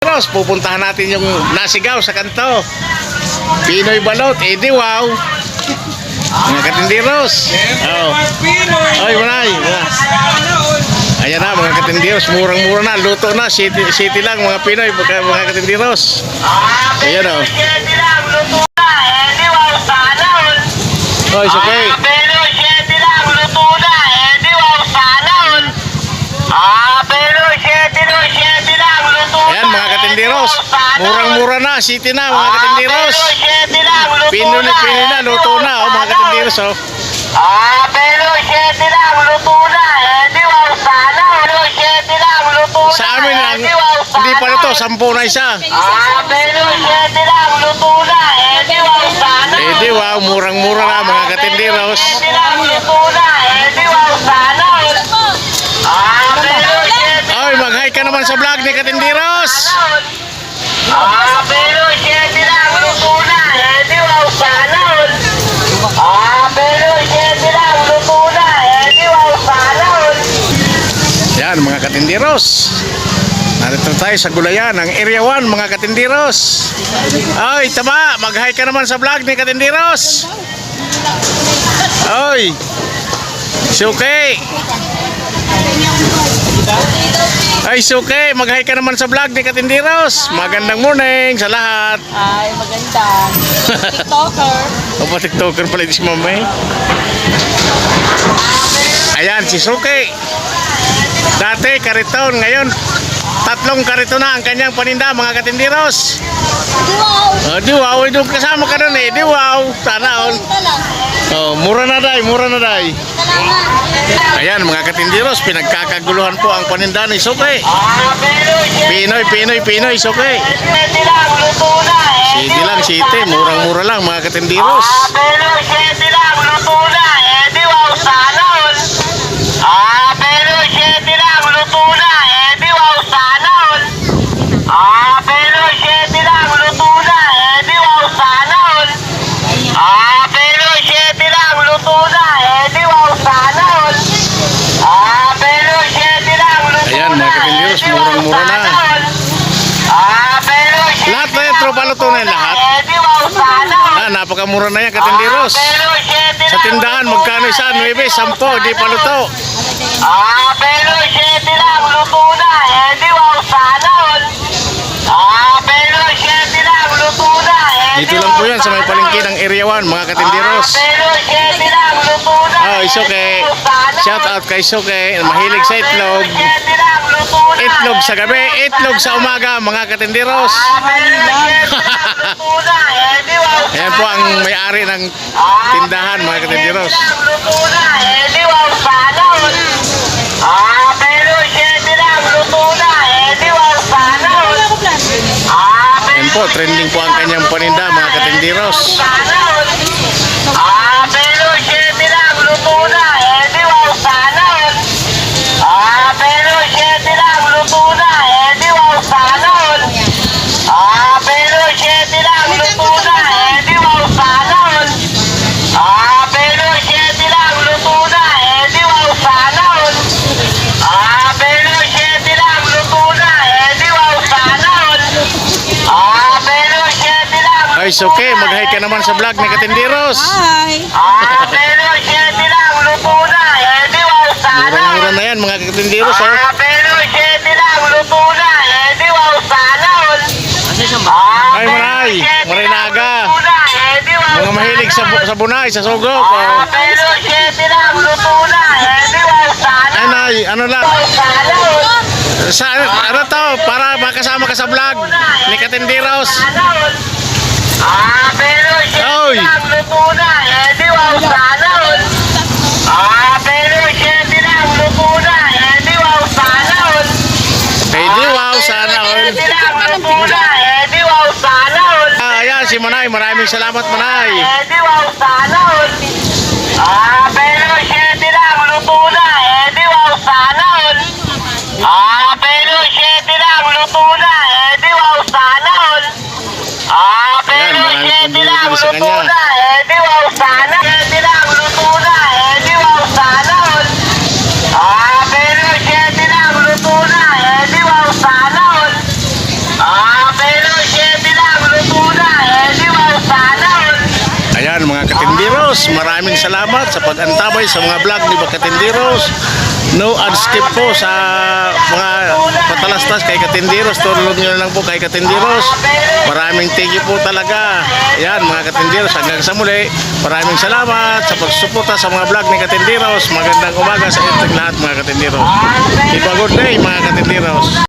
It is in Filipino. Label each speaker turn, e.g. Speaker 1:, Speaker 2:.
Speaker 1: Pupuntahan natin yung nasigaw sa kanto. Pinoy balot, edi wow. Mga katindiros. Oh. Oy, manay. Ayan na mga katindiros, murang-mura na, luto na, city lang mga Pinoy, mga katindiros. Ayan o. Oh, it's okay. Ayan mga katindiros, murang-mura na, city na mga katindiros. Pinoy na, luto na oh, mga katindiros oh. Sa amin lang, hindi pa na to, 10 na isa. Edi wow, murang-mura na mga katindiros. Oy, mag-hi ka naman sa vlog ni Katindiros. Yan mga Katindiros. Narito tayo sa gulayan ng Area 1 mga Katindiros. Oy, tama, mag-hi ka naman sa vlog ni Katindiros. Oy, Suki. Ay, Suki, mag-hi ka naman sa vlog ni Katindiros. Magandang morning sa lahat.
Speaker 2: Ay, magandang TikToker.
Speaker 1: Opo, TikToker pala si Mama. Ayan, si Suki. Dati kariton, ngayon 3 kariton na ang kanyang paninda mga Katindiros.
Speaker 2: Di wow.
Speaker 1: Di wow, kasama ka rin eh. Di wow, sana all. Oh, mura na day, mura na day. Ayan mga Katindiros, pinagkakaguluhan po ang paninda ni Suki. Pinoy, Suki. City lang, city. Murang-mura lang mga Katindiros. Ayan mga Katindiros, murang-mura na. Lahat na yan, tropa luto na yan lahat. Napakamura na yan Katindiros. Sa tindahan, magkano isa? 9, 10, di pa luto. Dito lang po yan sa may palengke ng Area 1 mga Katindiros. Oh, Suki. Shout out kay Suki. Mahilig sa itlog. Itlog sa gabi, itlog sa umaga mga Katindiros. Ayan po ang may-ari ng tindahan mga Katindiros. Ayan po, trending po ang kanyang paninda mga Katindiros. Ay, Suki, mag-hi ka naman sa vlog ni Katindiros.
Speaker 2: Hi.
Speaker 1: Murang-mura na yan mga Katindiros oh. Ay, maray na aga. Mga mahilig sa bunay, sa sugok oh. Ay, nay, ano lang. Ano to, para makasama ka sa vlog ni Katindiros. Oy! Di wow, sana all. Ayan si Manay, maraming salamat Manay. Sa kanya. Katindiros. Maraming salamat sa pag-antabay sa mga vlog ni Katindiros. No ad skip po sa mga patalastas kay Katindiros. Tulog nyo na lang po kay Katindiros. Maraming thank you po talaga. Yan mga Katindiros, hanggang sa muli. Maraming salamat sa pagsuporta sa mga vlog ni Katindiros. Magandang umaga sa inyong lahat mga Katindiros. Keep a good day mga Katindiros.